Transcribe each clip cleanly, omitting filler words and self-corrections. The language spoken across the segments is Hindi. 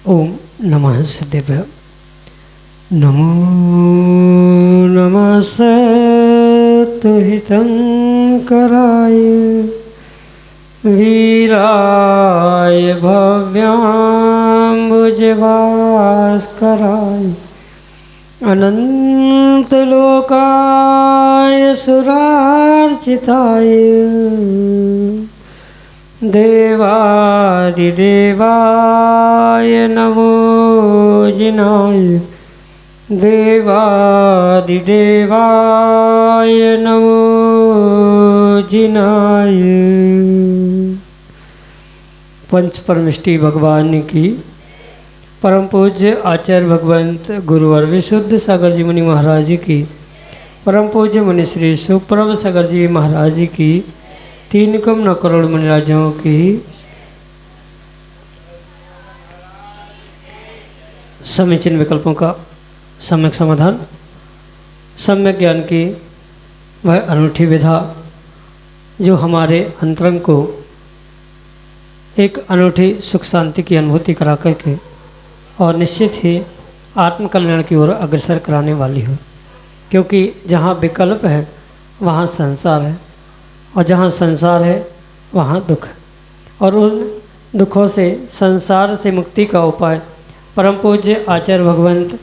ओम नमः सिद्धेभ्य। नमो नमः सत्तुहितं कराय वीराय भव्याम्बुजभास्कराय अनन्तलोकाय सुरार्चिताय देवादिदेवाय नमो जिनाय देवादिदेवाय नमो जिनाय। पंच परमिष्टि भगवान की परम पूज्य आचार्य भगवंत गुरुवर विशुद्ध सागर जी मुनि महाराज जी की परम पूज्य मुनि श्री सुप्रभ सागर जी महाराज जी की 3 करोड़ 9 करोड़ मुनिराजों की समीचीन विकल्पों का सम्यक समाधान, सम्यक ज्ञान की वह अनूठी विधा जो हमारे अंतरंग को एक अनूठी सुख शांति की अनुभूति करा करके और निश्चित ही आत्म कल्याण की ओर अग्रसर कराने वाली हो। क्योंकि जहाँ विकल्प है वहाँ संसार है, और जहाँ संसार है वहाँ दुख है, और उन दुखों से संसार से मुक्ति का उपाय परम पूज्य आचार्य भगवंत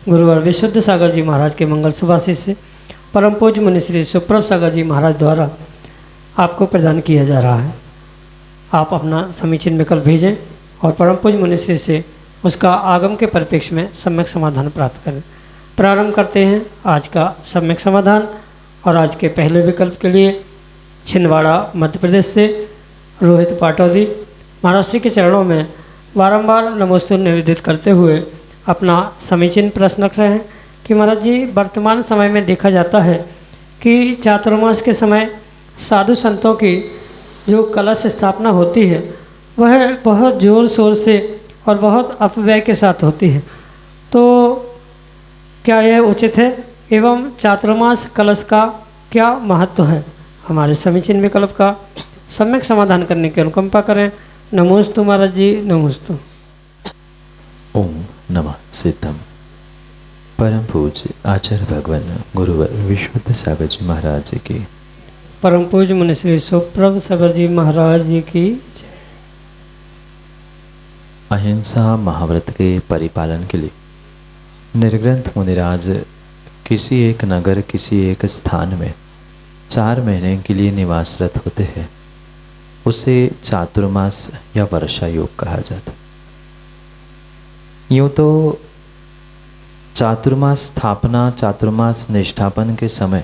गुरुवर विशुद्ध सागर जी महाराज के मंगल सुभाषित से परम पूज्य मुनि श्री सुप्रभ सागर जी महाराज द्वारा आपको प्रदान किया जा रहा है। आप अपना समीचीन विकल्प भेजें और परम पूज्य मुनि श्री से उसका आगम के परिप्रेक्ष्य में सम्यक समाधान प्राप्त करें। प्रारंभ करते हैं आज का सम्यक समाधान। और आज के पहले विकल्प के लिए छिंदवाड़ा मध्य प्रदेश से रोहित पाटौदी महाराज श्री के चरणों में बारंबार नमोस्तुति निवेदित करते हुए अपना समीचीन प्रश्न रख रहे हैं कि महाराज जी, वर्तमान समय में देखा जाता है कि चातुर्मास के समय साधु संतों की जो कलश स्थापना होती है वह बहुत जोर शोर से और बहुत अपव्यय के साथ होती है, तो क्या यह उचित है एवं चातुर्मास कलश का क्या महत्व है? हमारे समीचीन विकल्प का सम्यक समाधान करने की अनुकंपा करें। नमोस्तु महाराज जी, नमोस्तु। ओम नमः सिद्धम। परम पूज्य आचार्य भगवान गुरुवर विशुद्ध सागर जी महाराज जी की परम पूज्य मुनि श्री सुप्रभ सागर जी महाराज जी की अहिंसा महाव्रत के परिपालन के लिए निर्ग्रंथ मुनिराज किसी एक नगर, किसी एक स्थान में 4 महीने के लिए निवासरत होते हैं। उसे चातुर्मास या वर्षा योग कहा जाता। यूँ तो चातुर्मास स्थापना, चातुर्मास निष्ठापन के समय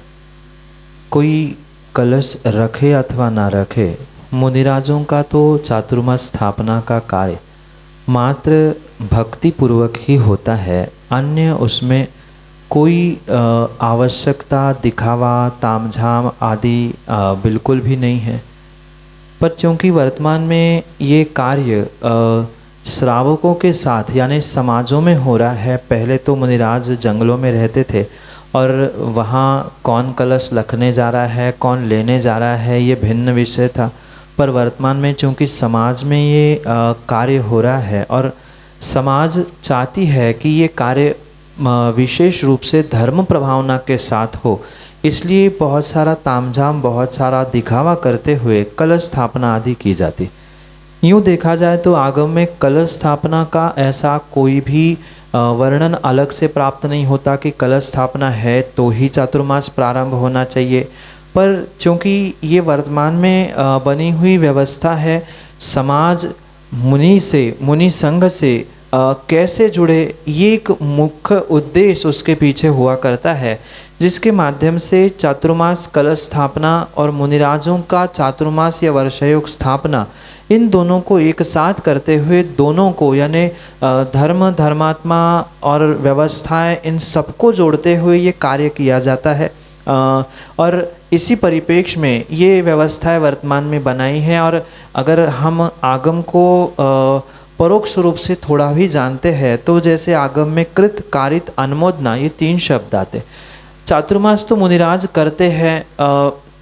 कोई कलश रखे अथवा ना रखे, मुनिराजों का तो चातुर्मास स्थापना का कार्य मात्र भक्ति पूर्वक ही होता है। अन्य उसमें कोई आवश्यकता, दिखावा, तामझाम आदि बिल्कुल भी नहीं है। पर चूँकि वर्तमान में ये कार्य श्रावकों के साथ यानी समाजों में हो रहा है। पहले तो मुनिराज जंगलों में रहते थे और वहाँ कौन कलश रखने जा रहा है, कौन लेने जा रहा है, ये भिन्न विषय था। पर वर्तमान में चूँकि समाज में ये कार्य हो रहा है और समाज चाहती है कि ये कार्य विशेष रूप से धर्म प्रभावना के साथ हो, इसलिए बहुत सारा तामझाम, बहुत सारा दिखावा करते हुए कलश स्थापना आदि की जाती। यूँ देखा जाए तो आगम में कलश स्थापना का ऐसा कोई भी वर्णन अलग से प्राप्त नहीं होता कि कलश स्थापना है तो ही चातुर्मास प्रारंभ होना चाहिए। पर चूँकि ये वर्तमान में बनी हुई व्यवस्था है, समाज मुनि संघ से कैसे जुड़े, ये एक मुख्य उद्देश्य उसके पीछे हुआ करता है, जिसके माध्यम से चातुर्मास कलश स्थापना और मुनिराजों का चातुर्मास या वर्षयोग स्थापना, इन दोनों को एक साथ करते हुए दोनों को यानी धर्म, धर्मात्मा और व्यवस्थाएं, इन सबको जोड़ते हुए ये कार्य किया जाता है। और इसी परिप्रेक्ष्य में ये व्यवस्थाएं वर्तमान में बनाई हैं। और अगर हम आगम को परोक्ष रूप से थोड़ा भी जानते हैं तो जैसे आगम में कृत, कारित, अनुमोदना, ये 3 शब्द आते। चातुर्मास तो मुनिराज करते हैं,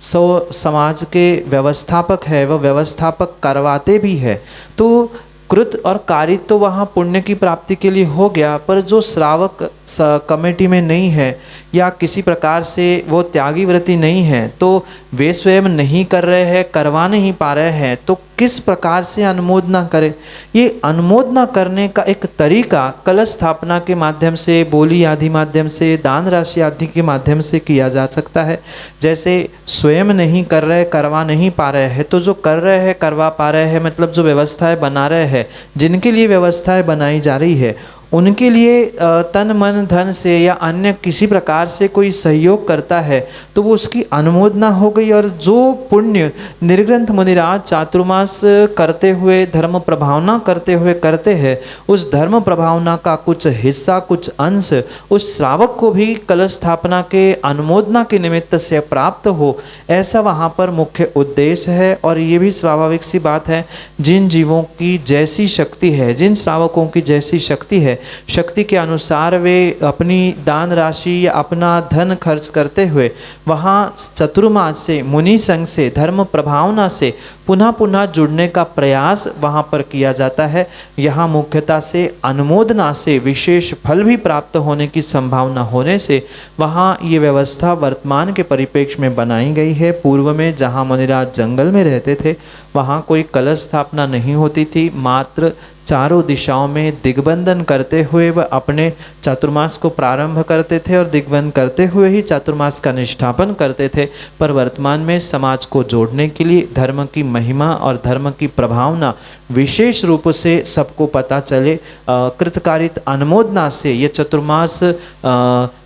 सो समाज के व्यवस्थापक है, वह व्यवस्थापक करवाते भी है। तो कृत और कारित तो वहाँ पुण्य की प्राप्ति के लिए हो गया, पर जो श्रावक कमेटी में नहीं है या किसी प्रकार से वो त्यागी व्रति नहीं है, तो वे स्वयं नहीं कर रहे हैं, करवा नहीं पा रहे हैं, तो किस प्रकार से अनुमोदना करें। ये अनुमोदना करने का एक तरीका कलश स्थापना के माध्यम से, बोली आदि माध्यम से, दान राशि आदि के माध्यम से किया जा सकता है। जैसे स्वयं नहीं कर रहे, करवा नहीं पा रहे हैं, तो जो कर रहे हैं, करवा पा रहे हैं, मतलब जो व्यवस्थाएं बना रहे हैं, जिनके लिए व्यवस्थाएं बनाई जा रही है, उनके लिए तन मन धन से या अन्य किसी प्रकार से कोई सहयोग करता है तो वो उसकी अनुमोदना हो गई। और जो पुण्य निर्ग्रंथ मुनिराज चातुर्मास करते हुए, धर्म प्रभावना करते हुए करते हैं, उस धर्म प्रभावना का कुछ हिस्सा, कुछ अंश उस श्रावक को भी कलश स्थापना के अनुमोदना के निमित्त से प्राप्त हो, ऐसा वहाँ पर मुख्य उद्देश्य है। और ये भी स्वाभाविक सी बात है, जिन जीवों की जैसी शक्ति है, जिन श्रावकों की जैसी शक्ति है, शक्ति के अनुसार वे अपनी दान राशि या अपना धन खर्च करते हुए वहाँ चतुर्मास से, मुनि संघ से, धर्म प्रभावना से पुनः पुनः जुड़ने का प्रयास वहाँ पर किया जाता है। यहाँ मुख्यतः से अनुमोदना से विशेष फल भी प्राप्त होने की संभावना होने से वहाँ ये व्यवस्था वर्तमान के परिप्रेक्ष्य में बनाई गई है। पूर्व में जहाँ मुनिराज जंगल में रहते थे वहाँ कोई कलश स्थापना नहीं होती थी, मात्र चारों दिशाओं में दिग्बंधन करते हुए वह अपने चातुर्मास को प्रारंभ करते थे और दिग्बंधन करते हुए ही चातुर्मास का निष्ठापन करते थे। पर वर्तमान में समाज को जोड़ने के लिए धर्म की महिमा और धर्म की प्रभावना विशेष रूप से सबको पता चले, कृतकारित अनुमोदना से ये चतुर्मास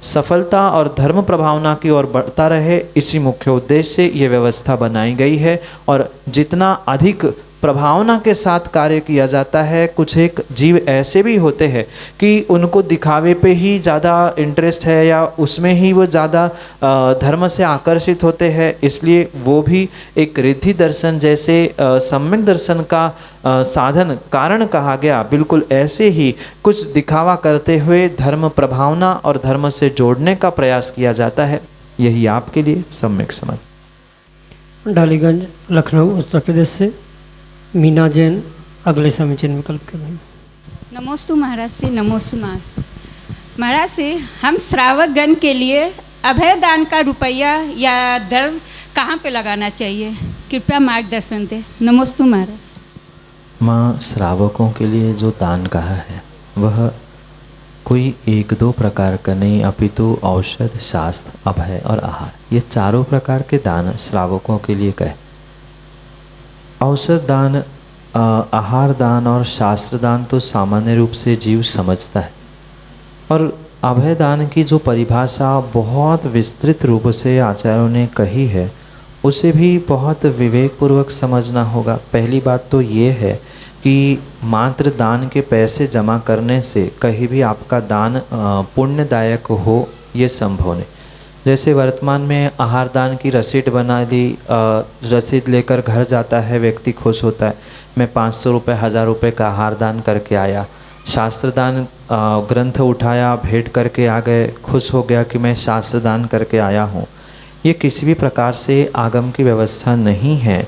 सफलता और धर्म प्रभावना की ओर बढ़ता रहे, इसी मुख्य उद्देश्य से ये व्यवस्था बनाई गई है। और जितना अधिक प्रभावना के साथ कार्य किया जाता है, कुछ एक जीव ऐसे भी होते हैं कि उनको दिखावे पे ही ज़्यादा इंटरेस्ट है या उसमें ही वो ज़्यादा धर्म से आकर्षित होते हैं, इसलिए वो भी एक रिद्धि दर्शन जैसे सम्यक दर्शन का साधन कारण कहा गया। बिल्कुल ऐसे ही कुछ दिखावा करते हुए धर्म प्रभावना और धर्म से जोड़ने का प्रयास किया जाता है। यही आपके लिए सम्यक समझ। डालीगंज लखनऊ उत्तर प्रदेश से मीना जैन अगले समीचीन विकल्प के लिए। नमोस्तु महाराज से, नमोस्तु महाराज से। हम श्रावक गण के लिए अभय दान का रुपया या दर कहाँ पे लगाना चाहिए, कृपया मार्गदर्शन दें। नमोस्तु महाराज। माँ, श्रावकों के लिए जो दान कहा है वह कोई 1-2 प्रकार का नहीं, अपितु औषध, शास्त्र, अभय और आहार, ये चारों प्रकार के दान श्रावकों के लिए कहे। औषध दान, आहार दान और शास्त्र दान तो सामान्य रूप से जीव समझता है, और अभय दान की जो परिभाषा बहुत विस्तृत रूप से आचार्यों ने कही है उसे भी बहुत विवेकपूर्वक समझना होगा। पहली बात तो ये है कि मात्र दान के पैसे जमा करने से कहीं भी आपका दान पुण्यदायक हो ये संभव नहीं। जैसे वर्तमान में आहार दान की रसीद बना दी, रसीद लेकर घर जाता है व्यक्ति, खुश होता है मैं 500 रुपये 1000 रुपये का आहार दान करके आया। शास्त्र दान ग्रंथ उठाया, भेंट करके आ गए, खुश हो गया कि मैं शास्त्र दान करके आया हूँ। ये किसी भी प्रकार से आगम की व्यवस्था नहीं है।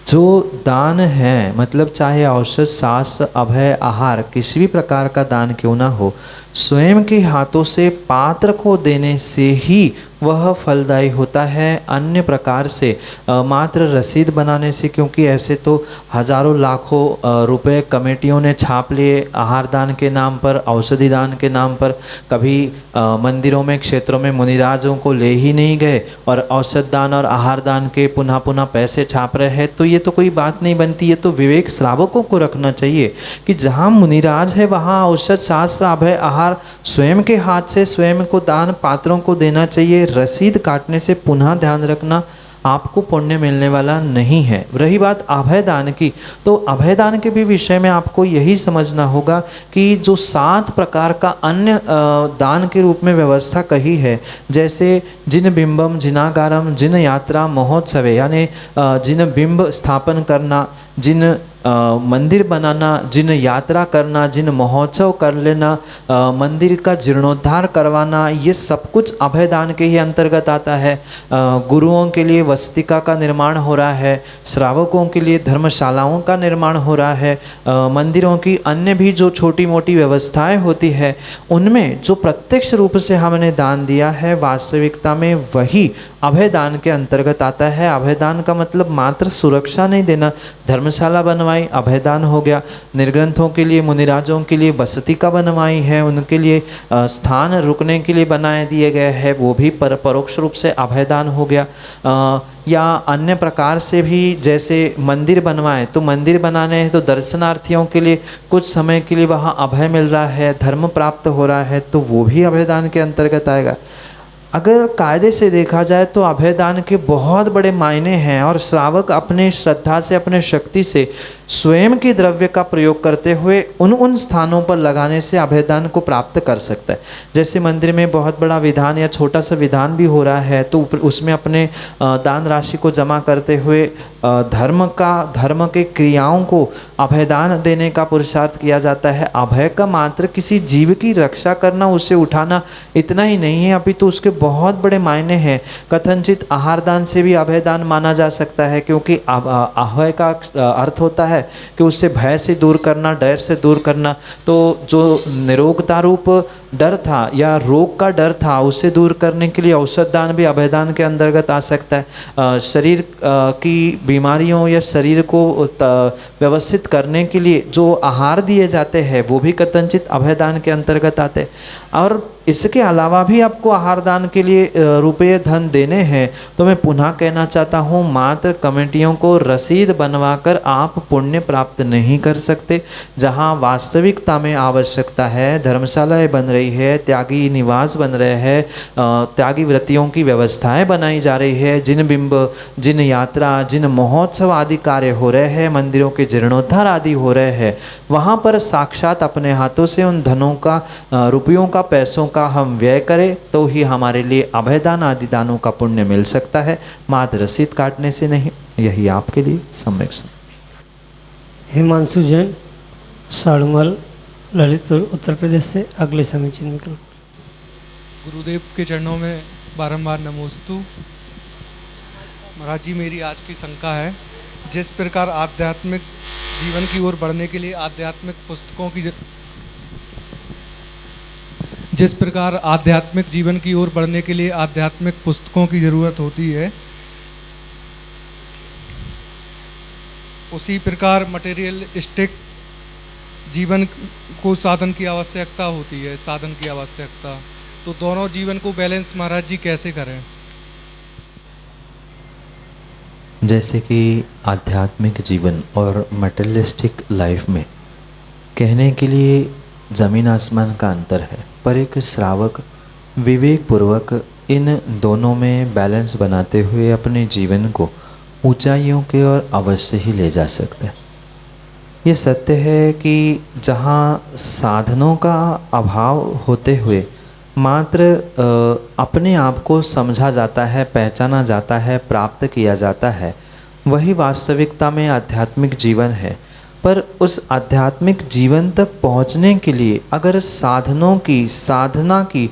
जो दान है, मतलब चाहे औषध, शास्त्र, अभय, आहार, किसी भी प्रकार का दान क्यों ना हो, स्वयं के हाथों से पात्र को देने से ही वह फलदायी होता है, अन्य प्रकार से मात्र रसीद बनाने से, क्योंकि ऐसे तो हजारों लाखों रुपए कमेटियों ने छाप लिए आहार दान के नाम पर, औषधि दान के नाम पर। कभी मंदिरों में, क्षेत्रों में मुनिराजों को ले ही नहीं गए और औषध दान और आहार दान के पुनः पुनः पैसे छाप रहे हैं, तो ये तो कोई बात नहीं बनती। ये तो विवेक श्रावकों को रखना चाहिए कि जहाँ मुनिराज है वहाँ औषध शास्त्र अभय आहार स्वयं के हाथ से स्वयं को दान पात्रों को देना चाहिए। रसीद काटने से पुनः ध्यान रखना आपको पुण्य मिलने वाला नहीं है। रही बात अभय दान की, तो अभय दान के भी विषय में आपको यही समझना होगा कि जो 7 प्रकार का अन्य दान के रूप में व्यवस्था कही है, जैसे जिन बिंबम जिनागारम जिन यात्रा महोत्सवे, यानी जिन बिंब स्थापन करना, जिन मंदिर बनाना, जिन यात्रा करना, जिन महोत्सव कर लेना, मंदिर का जीर्णोद्धार करवाना, ये सब कुछ अभय दान के ही अंतर्गत आता है। गुरुओं के लिए वस्तिका का निर्माण हो रहा है, श्रावकों के लिए धर्मशालाओं का निर्माण हो रहा है, मंदिरों की अन्य भी जो छोटी मोटी व्यवस्थाएं होती है, उनमें जो प्रत्यक्ष रूप से हमने दान दिया है वास्तविकता में वही अभय दान के अंतर्गत आता है। अभय दान का मतलब मात्र सुरक्षा नहीं देना, धर्मशाला बनवाई अभय दान हो गया, निर्ग्रंथों के लिए मुनिराजों के लिए बसतिका बनवाई है, उनके लिए स्थान रुकने के लिए बनाए दिए गए हैं, वो भी परोक्ष रूप से अभय दान हो गया। या अन्य प्रकार से भी जैसे मंदिर बनवाए, तो मंदिर बनाने हैं तो दर्शनार्थियों के लिए कुछ समय के लिए वहाँ अभय मिल रहा है, धर्म प्राप्त हो रहा है, तो वो भी अभय दान के अंतर्गत आएगा। अगर कायदे से देखा जाए तो अभय दान के बहुत बड़े मायने हैं और श्रावक अपने श्रद्धा से, अपने शक्ति से स्वयं के द्रव्य का प्रयोग करते हुए उन स्थानों पर लगाने से अभय दान को प्राप्त कर सकता है। जैसे मंदिर में बहुत बड़ा विधान या छोटा सा विधान भी हो रहा है, तो उसमें अपने दान राशि को जमा करते हुए धर्म के क्रियाओं को अभय दान देने का पुरुषार्थ किया जाता है। अभय का मात्र किसी जीव की रक्षा करना, उसे उठाना इतना ही नहीं है, अभी तो उसके बहुत बड़े मायने हैं। कथनचित आहार दान से भी अभय दान माना जा सकता है, क्योंकि अभय का अर्थ होता है कि उससे भय से दूर करना, डर से दूर करना। तो जो निरोगता रूप डर था या रोग का डर था, उसे दूर करने के लिए औषध दान भी अभय दान के अंतर्गत आ सकता है। शरीर की बीमारियों या शरीर को व्यवस्थित करने के लिए जो आहार दिए जाते हैं वो भी कथनचित अभय दान के अंतर्गत आते हैं। और इसके अलावा भी आपको आहार दान के लिए रुपये धन देने हैं, तो मैं पुनः कहना चाहता हूँ, मात्र कमेटियों को रसीद बनवाकर आप पुण्य प्राप्त नहीं कर सकते। जहाँ वास्तविकता में आवश्यकता है, धर्मशालाएं बन रही है, त्यागी निवास बन रहे हैं, त्यागी व्रतियों की व्यवस्थाएं बनाई जा रही है, जिन बिंब, जिन यात्रा, जिन महोत्सव आदि कार्य हो रहे हैं, मंदिरों के जीर्णोद्धार आदि हो रहे हैं, वहाँ पर साक्षात अपने हाथों से उन धनों का, रुपयों का, पैसों का हम व्यय करें तो ही हमारे लिए अभय दान आदि दानों का पुण्य मिल सकता है, मात्र रसीद काटने से नहीं। यही आपके लिए सम्यक। हिमांशु जैन, साड़ूमल, ललितपुर, उत्तर प्रदेश से अगले समीचीन विकल्प। गुरुदेव के चरणों में बारंबार नमोस्तु। महाराज जी, मेरी आज की शंका है, जिस प्रकार आध्यात्मिक जीवन की ओर बढ़ने के लिए आध्यात्मिक पुस्तकों की जिस प्रकार आध्यात्मिक जीवन की ओर बढ़ने के लिए आध्यात्मिक पुस्तकों की ज़रूरत होती है, उसी प्रकार मटेरियलिस्टिक जीवन को साधन की आवश्यकता होती है, साधन की आवश्यकता। तो दोनों जीवन को बैलेंस महाराज जी कैसे करें? जैसे कि आध्यात्मिक जीवन और मटेरियलिस्टिक लाइफ में कहने के लिए ज़मीन आसमान का अंतर है, पर एक श्रावक विवेक पूर्वक इन दोनों में बैलेंस बनाते हुए अपने जीवन को ऊंचाइयों की ओर अवश्य ही ले जा सकता है। ये सत्य है कि जहाँ साधनों का अभाव होते हुए मात्र अपने आप को समझा जाता है, पहचाना जाता है, प्राप्त किया जाता है, वही वास्तविकता में आध्यात्मिक जीवन है। पर उस आध्यात्मिक जीवन तक पहुंचने के लिए अगर साधनों की, साधना की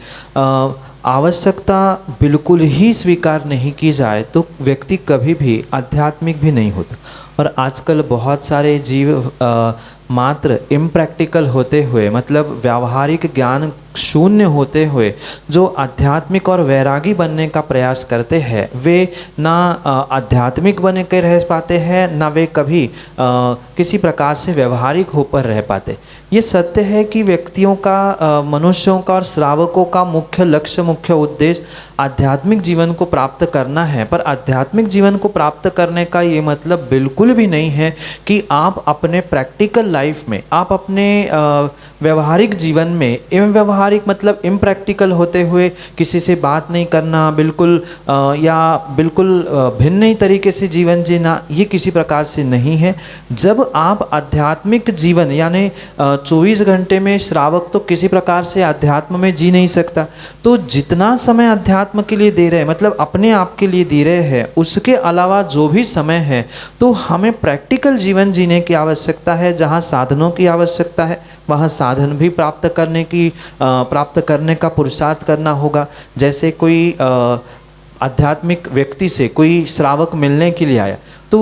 आवश्यकता बिल्कुल ही स्वीकार नहीं की जाए तो व्यक्ति कभी भी आध्यात्मिक भी नहीं होता। और आजकल बहुत सारे जीव मात्र इम्प्रैक्टिकल होते हुए, मतलब व्यावहारिक ज्ञान शून्य होते हुए जो आध्यात्मिक और वैरागी बनने का प्रयास करते हैं वे ना आध्यात्मिक बने के रह पाते हैं, ना वे कभी किसी प्रकार से व्यवहारिक होकर रह पाते। ये सत्य है कि व्यक्तियों का, मनुष्यों का और श्रावकों का मुख्य लक्ष्य, मुख्य उद्देश्य आध्यात्मिक जीवन को प्राप्त करना है। पर आध्यात्मिक जीवन को प्राप्त करने का ये मतलब बिल्कुल भी नहीं है कि आप अपने प्रैक्टिकल लाइफ में, आप अपने व्यवहारिक जीवन में, व्यवहारिक मतलब इम्प्रैक्टिकल होते हुए किसी से बात नहीं करना, बिल्कुल या बिल्कुल भिन्न ही तरीके से जीवन जीना, ये किसी प्रकार से नहीं है। जब आप आध्यात्मिक जीवन यानी 24 घंटे में, श्रावक तो किसी प्रकार से अध्यात्म में जी नहीं सकता, तो जितना समय अध्यात्म के लिए दे रहे हैं, मतलब अपने आप के लिए दे रहे हैं, उसके अलावा जो भी समय है तो हमें प्रैक्टिकल जीवन जीने की आवश्यकता है। जहाँ साधनों की आवश्यकता है वहाँ साधन भी प्राप्त करने का पुरुषार्थ करना होगा। जैसे कोई आध्यात्मिक व्यक्ति से कोई श्रावक मिलने के लिए आया तो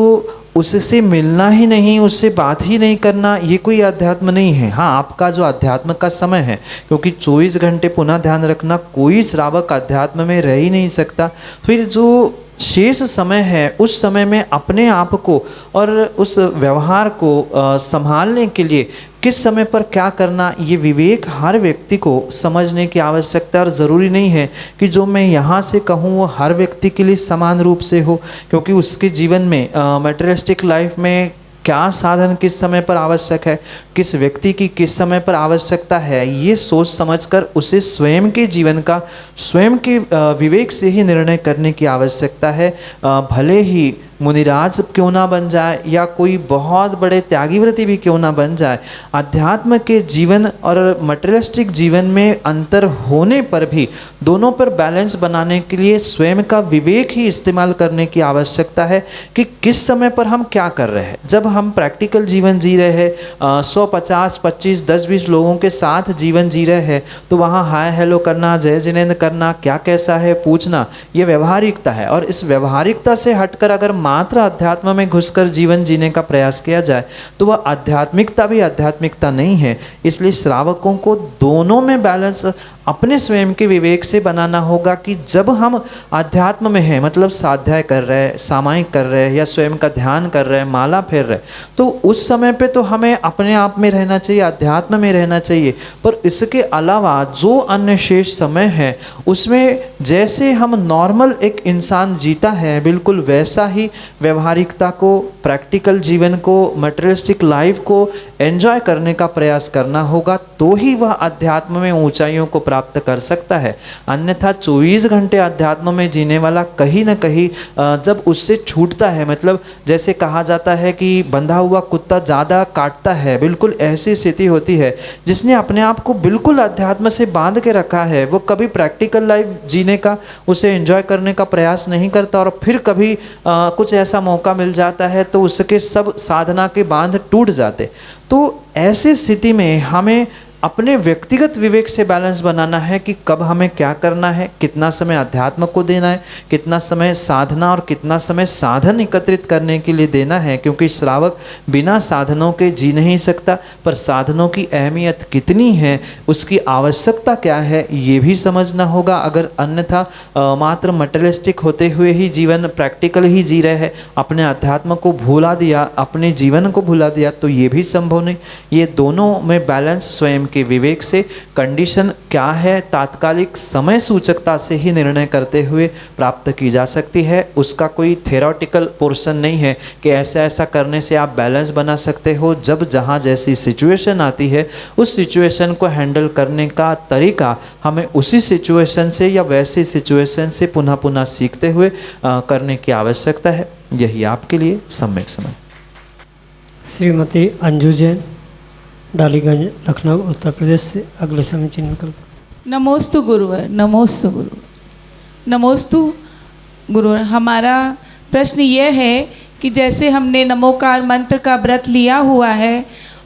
उससे मिलना ही नहीं, उससे बात ही नहीं करना, ये कोई अध्यात्म नहीं है। हाँ, आपका जो अध्यात्म का समय है, क्योंकि 24 घंटे पुनः ध्यान रखना, कोई श्रावक अध्यात्म में रह ही नहीं सकता। फिर जो शेष समय है उस समय में अपने आप को और उस व्यवहार को संभालने के लिए किस समय पर क्या करना, ये विवेक हर व्यक्ति को समझने की आवश्यकता है। और ज़रूरी नहीं है कि जो मैं यहाँ से कहूँ वो हर व्यक्ति के लिए समान रूप से हो, क्योंकि उसके जीवन में मटेरियलिस्टिक लाइफ में क्या साधन किस समय पर आवश्यक है, किस व्यक्ति की किस समय पर आवश्यकता है, ये सोच समझकर उसे स्वयं के जीवन का, स्वयं के विवेक से ही निर्णय करने की आवश्यकता है। भले ही मुनिराज क्यों ना बन जाए या कोई बहुत बड़े त्यागी व्रती भी क्यों ना बन जाए, अध्यात्म के जीवन और मटेरियलिस्टिक जीवन में अंतर होने पर भी दोनों पर बैलेंस बनाने के लिए स्वयं का विवेक ही इस्तेमाल करने की आवश्यकता है कि किस समय पर हम क्या कर रहे हैं। जब हम प्रैक्टिकल जीवन जी रहे हैं, 100, 50, 25, 10, 20 लोगों के साथ जीवन जी रहे हैं, तो वहाँ हाय हेलो करना, जय जिनेंद्र करना, क्या कैसा है पूछना, ये व्यवहारिकता है। और इस व्यवहारिकता से हटकर अगर मात्र अध्यात्म में घुसकर जीवन जीने का प्रयास किया जाए तो वह आध्यात्मिकता भी आध्यात्मिकता नहीं है। इसलिए श्रावकों को दोनों में बैलेंस अपने स्वयं के विवेक से बनाना होगा कि जब हम अध्यात्म में हैं, मतलब स्वाध्याय कर रहे हैं, सामायिक कर रहे हैं या स्वयं का ध्यान कर रहे हैं, माला फेर रहे हैं, तो उस समय पे तो हमें अपने आप में रहना चाहिए, अध्यात्म में रहना चाहिए। पर इसके अलावा जो अन्य शेष समय है उसमें जैसे हम नॉर्मल एक इंसान जीता है, बिल्कुल वैसा ही व्यवहारिकता को, प्रैक्टिकल जीवन को, मटेरियलिस्टिक लाइफ को एंजॉय करने का प्रयास करना होगा, तो ही वह अध्यात्म में ऊंचाइयों को प्राप्त कर सकता है। अन्यथा 24 घंटे अध्यात्म में जीने वाला कहीं ना कहीं जब उससे छूटता है, मतलब जैसे कहा जाता है कि बंधा हुआ कुत्ता ज़्यादा काटता है, बिल्कुल ऐसी स्थिति होती है। जिसने अपने आप को बिल्कुल अध्यात्म से बांध के रखा है वो कभी प्रैक्टिकल लाइफ जीने का, उसे एंजॉय करने का प्रयास नहीं करता, और फिर कभी कुछ ऐसा मौका मिल जाता है तो उसके सब साधना के बांध टूट जाते। तो ऐसी स्थिति में हमें अपने व्यक्तिगत विवेक से बैलेंस बनाना है कि कब हमें क्या करना है, कितना समय अध्यात्म को देना है, कितना समय साधना और कितना समय साधन एकत्रित करने के लिए देना है। क्योंकि श्रावक बिना साधनों के जी नहीं सकता, पर साधनों की अहमियत कितनी है, उसकी आवश्यकता क्या है, ये भी समझना होगा। अगर अन्यथा मात्र मटेरियलिस्टिक होते हुए ही जीवन, प्रैक्टिकल ही जी रहे हैं, अपने अध्यात्म को भुला दिया, अपने जीवन को भुला दिया, तो ये भी संभव नहीं। ये दोनों में बैलेंस स्वयं के विवेक से, कंडीशन क्या है, तात्कालिक समय सूचकता से ही निर्णय करते हुए प्राप्त की जा सकती है। उसका कोई थेरोटिकल पोर्शन नहीं है कि ऐसा ऐसा करने से आप बैलेंस बना सकते हो। जब जहाँ जैसी सिचुएशन आती है उस सिचुएशन को हैंडल करने का तरीका हमें उसी सिचुएशन से या वैसी सिचुएशन से पुनः पुनः सीखते हुए करने की आवश्यकता है। यही आपके लिए सम्यक समय। श्रीमती अंजू जैन, डालीगंज, लखनऊ, उत्तर प्रदेश से अगले समीचीन विकल्प। नमोस्तु गुरुवर, नमोस्तु गुरु, नमोस्तु गुरुवर। हमारा प्रश्न ये है कि जैसे हमने नमोकार मंत्र का व्रत लिया हुआ है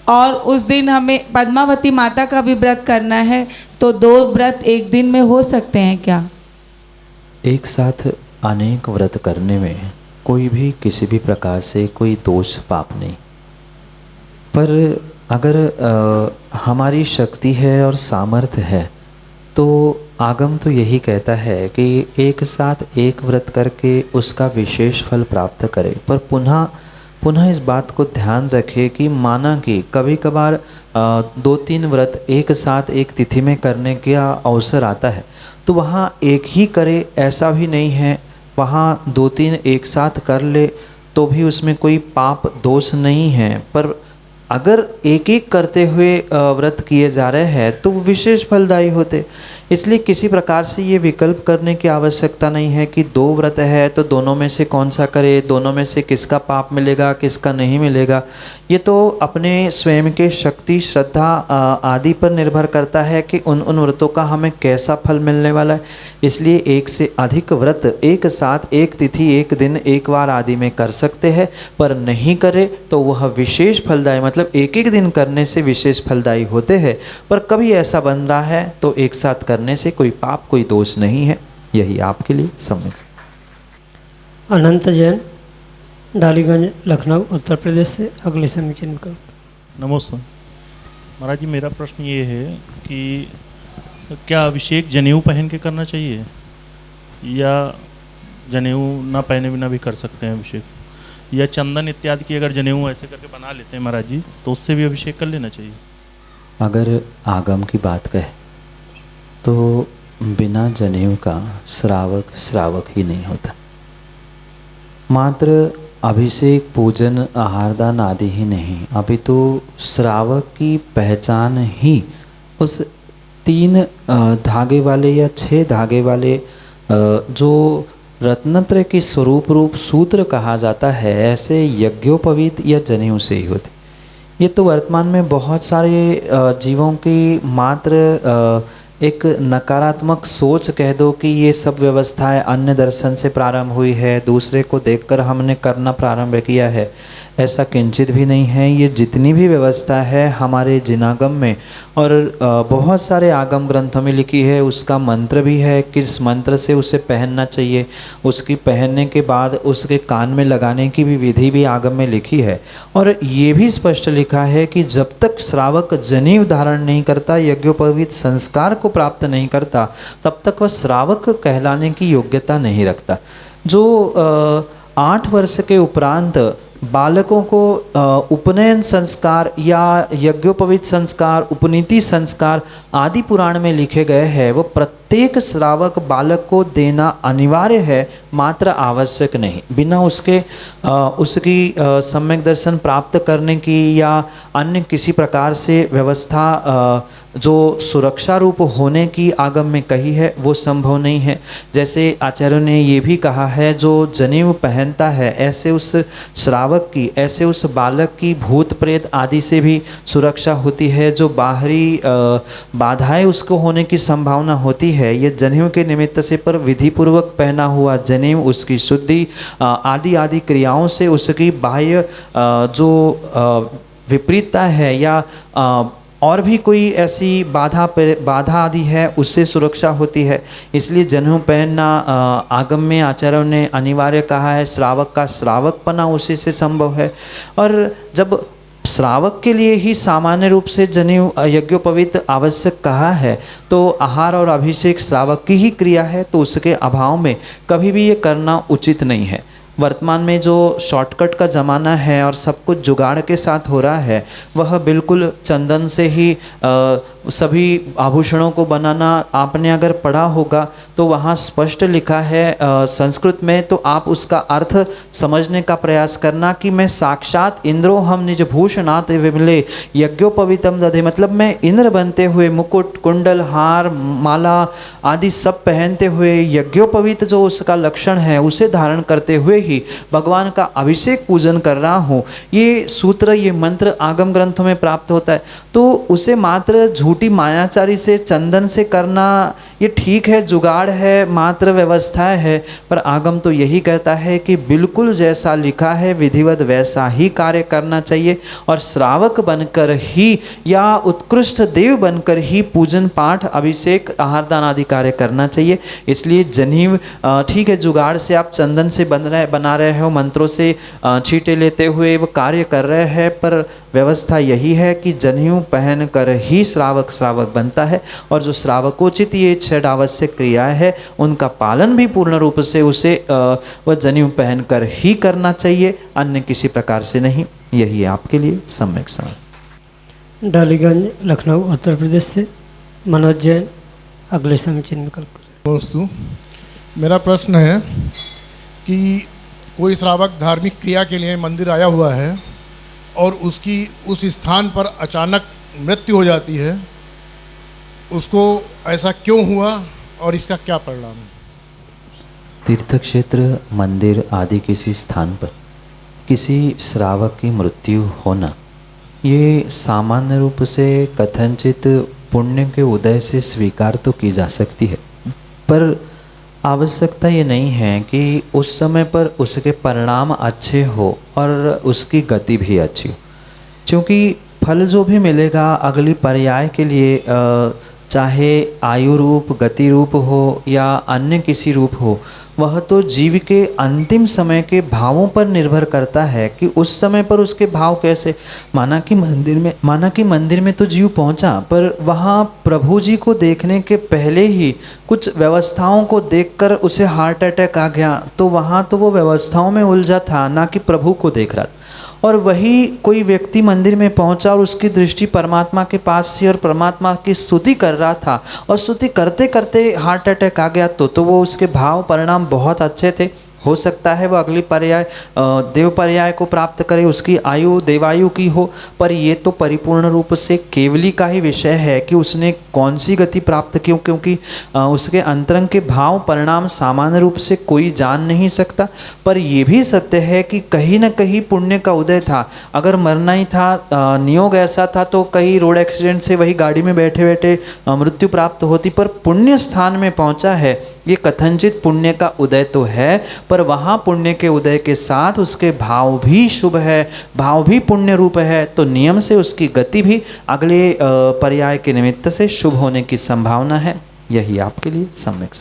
और उस दिन हमें पद्मावती माता का भी व्रत करना है, तो 2 व्रत एक दिन में हो सकते हैं क्या? एक साथ अनेक व्रत करने में कोई भी किसी भी प्रकार से कोई दोष पाप नहीं, पर अगर हमारी शक्ति है और सामर्थ्य है तो आगम तो यही कहता है कि एक साथ एक व्रत करके उसका विशेष फल प्राप्त करे, पर पुनः इस बात को ध्यान रखें कि माना कि कभी कभार 2-3 व्रत एक साथ एक तिथि में करने का अवसर आता है, तो वहाँ एक ही करे ऐसा भी नहीं है, वहाँ 2-3 एक साथ कर ले तो भी उसमें कोई पाप दोष नहीं है। पर अगर एक एक करते हुए व्रत किए जा रहे हैं तो वो विशेष फलदायी होते। इसलिए किसी प्रकार से ये विकल्प करने की आवश्यकता नहीं है कि 2 व्रत है तो दोनों में से कौन सा करे, दोनों में से किसका पाप मिलेगा किसका नहीं मिलेगा। ये तो अपने स्वयं के शक्ति श्रद्धा आदि पर निर्भर करता है कि उन व्रतों का हमें कैसा फल मिलने वाला है। इसलिए एक से अधिक व्रत एक साथ एक तिथि एक दिन एक बार आदि में कर सकते हैं, पर नहीं करे तो वह विशेष फलदायी, मतलब एक एक दिन करने से विशेष फलदायी होते हैं। पर कभी ऐसा बन रहा है तो एक साथ करने से कोई पाप कोई दोष नहीं है। यही आपके लिए सम्यक। अनंत जैन, डालीगंज, लखनऊ, उत्तर प्रदेश से अगले समीचीन विकल्प। नमस्कार महाराज जी, मेरा प्रश्न ये है कि क्या अभिषेक जनेऊ पहन के करना चाहिए या जनेऊ ना पहने बिना भी कर सकते हैं अभिषेक, या चंदन इत्यादि की अगर जनेऊ ऐसे करके बना लेते हैं महाराज जी तो उससे भी अभिषेक कर लेना चाहिए? अगर आगम की बात कहे तो बिना जनेऊ का श्रावक ही नहीं होता। मात्र अभिषेक पूजन आहारदान आदि ही नहीं, अभी तो श्रावक की पहचान ही उस 3 धागे वाले या 6 धागे वाले जो रत्नत्रय की स्वरूप रूप सूत्र कहा जाता है, ऐसे यज्ञोपवीत या जनेऊ से ही होते। ये तो वर्तमान में बहुत सारे जीवों की मात्र एक नकारात्मक सोच कह दो कि ये सब व्यवस्थाएं अन्य दर्शन से प्रारंभ हुई है, दूसरे को देखकर हमने करना प्रारंभ किया है। ऐसा किंचित भी नहीं है। ये जितनी भी व्यवस्था है हमारे जिनागम में और बहुत सारे आगम ग्रंथों में लिखी है, उसका मंत्र भी है, किस मंत्र से उसे पहनना चाहिए, उसकी पहनने के बाद उसके कान में लगाने की भी विधि भी आगम में लिखी है। और ये भी स्पष्ट लिखा है कि जब तक श्रावक जनेऊ धारण नहीं करता, यज्ञोपवीत संस्कार को प्राप्त नहीं करता, तब तक वह श्रावक कहलाने की योग्यता नहीं रखता। जो 8 वर्ष के उपरांत बालकों को उपनयन संस्कार या यज्ञोपवीत संस्कार, उपनीति संस्कार आदि पुराण में लिखे गए हैं, वो प्रत्येक श्रावक बालक को देना अनिवार्य है, मात्र आवश्यक नहीं। बिना उसके उसकी सम्यक दर्शन प्राप्त करने की या अन्य किसी प्रकार से व्यवस्था जो सुरक्षा रूप होने की आगम में कही है वो संभव नहीं है। जैसे आचार्यों ने ये भी कहा है, जो जनेऊ पहनता है ऐसे उस श्रावक की, ऐसे उस बालक की भूत प्रेत आदि से भी सुरक्षा होती है। जो बाहरी बाधाएं उसको होने की संभावना होती है, ये जनेऊ के निमित्त से पर विधि पूर्वक पहना हुआ जनेऊ उसकी शुद्धि आदि आदि क्रियाओं से उसकी बाह्य जो विपरीतता है या और भी कोई ऐसी बाधा आदि है उससे सुरक्षा होती है। इसलिए जनेऊ पहनना आगम में आचार्यों ने अनिवार्य कहा है। श्रावक का श्रावकपना उसी से संभव है। और जब श्रावक के लिए ही सामान्य रूप से जनेऊ यज्ञोपवीत आवश्यक कहा है, तो आहार और अभिषेक श्रावक की ही क्रिया है, तो उसके अभाव में कभी भी ये करना उचित नहीं है। वर्तमान में जो शॉर्टकट का ज़माना है और सब कुछ जुगाड़ के साथ हो रहा है, वह बिल्कुल चंदन से ही सभी आभूषणों को बनाना आपने अगर पढ़ा होगा तो वहाँ स्पष्ट लिखा है संस्कृत में, तो आप उसका अर्थ समझने का प्रयास करना कि मैं साक्षात इंद्रो हम निज भूषणात् विमले यज्ञोपवीतम दधे, मतलब मैं इंद्र बनते हुए मुकुट कुंडल हार माला आदि सब पहनते हुए यज्ञोपवीत जो उसका लक्षण है उसे धारण करते हुए ही भगवान का अभिषेक पूजन कर रहा हूँ। ये सूत्र ये मंत्र आगम ग्रंथों में प्राप्त होता है, तो उसे मात्र झूठी मायाचारी से चंदन से करना ये ठीक है, जुगाड़ है, मात्र व्यवस्था है। पर आगम तो यही कहता है कि बिल्कुल जैसा लिखा है विधिवत वैसा ही कार्य करना चाहिए और श्रावक बनकर ही या उत्कृष्ट देव बनकर ही पूजन पाठ अभिषेक आहारदान आदि कार्य करना चाहिए। इसलिए जनेऊ ठीक है, जुगाड़ से आप चंदन से बना रहे हो, मंत्रों से छींटे लेते हुए वो कार्य कर रहे हैं, पर व्यवस्था यही है कि जनेऊ पहन कर ही श्रावक श्रावक बनता है, और जो श्रावकोचित ये 6 आवश्यक क्रियाएं है उनका पालन भी पूर्ण रूप से उसे वह जनेऊ पहनकर ही करना चाहिए, अन्य किसी प्रकार से नहीं। यही है आपके लिए सम्यक समाधान। डालीगंज लखनऊ उत्तर प्रदेश से मनोज जैन अगले समीचीन विकल्प करें। दोस्तों, मेरा प्रश्न है कि कोई श्रावक धार्मिक क्रिया के लिए मंदिर आया हुआ है और उसकी उस स्थान पर अचानक मृत्यु हो जाती है, उसको ऐसा क्यों हुआ और इसका क्या परिणाम है? तीर्थ क्षेत्र, मंदिर आदि किसी स्थान पर किसी श्रावक की मृत्यु होना, ये सामान्य रूप से कथनचित पुण्य के उदय से स्वीकार तो की जा सकती है, पर आवश्यकता ये नहीं है कि उस समय पर उसके परिणाम अच्छे हो और उसकी गति भी अच्छी हो, क्योंकि फल जो भी मिलेगा अगली पर्याय के लिए चाहे आयु रूप, गति रूप हो या अन्य किसी रूप हो, वह तो जीव के अंतिम समय के भावों पर निर्भर करता है कि उस समय पर उसके भाव कैसे। माना कि मंदिर में तो जीव पहुंचा, पर वहाँ प्रभु जी को देखने के पहले ही कुछ व्यवस्थाओं को देखकर उसे हार्ट अटैक आ गया, तो वहाँ तो वो व्यवस्थाओं में उलझा था, ना कि प्रभु को देख रहा था। और वही कोई व्यक्ति मंदिर में पहुंचा और उसकी दृष्टि परमात्मा के पास थी और परमात्मा की स्तुति कर रहा था, और स्तुति करते करते हार्ट अटैक आ गया, तो वो उसके भाव परिणाम बहुत अच्छे थे। हो सकता है वह अगली पर्याय देव पर्याय को प्राप्त करे, उसकी आयु देवायु की हो, पर ये तो परिपूर्ण रूप से केवली का ही विषय है कि उसने कौन सी गति प्राप्त की, क्योंकि उसके अंतरंग के भाव परिणाम सामान्य रूप से कोई जान नहीं सकता। पर यह भी सत्य है कि कहीं न कहीं पुण्य का उदय था। अगर मरना ही था, नियोग ऐसा था, तो कहीं रोड एक्सीडेंट से वही गाड़ी में बैठे बैठे मृत्यु प्राप्त होती, पर पुण्य स्थान में पहुंचा है, ये कथनचित पुण्य का उदय तो है, पर वहाँ पुण्य के उदय के साथ उसके भाव भी शुभ है, भाव भी पुण्य रूप है, तो नियम से उसकी गति भी अगले पर्याय के निमित्त से शुभ होने की संभावना है। यही आपके लिए सम्यक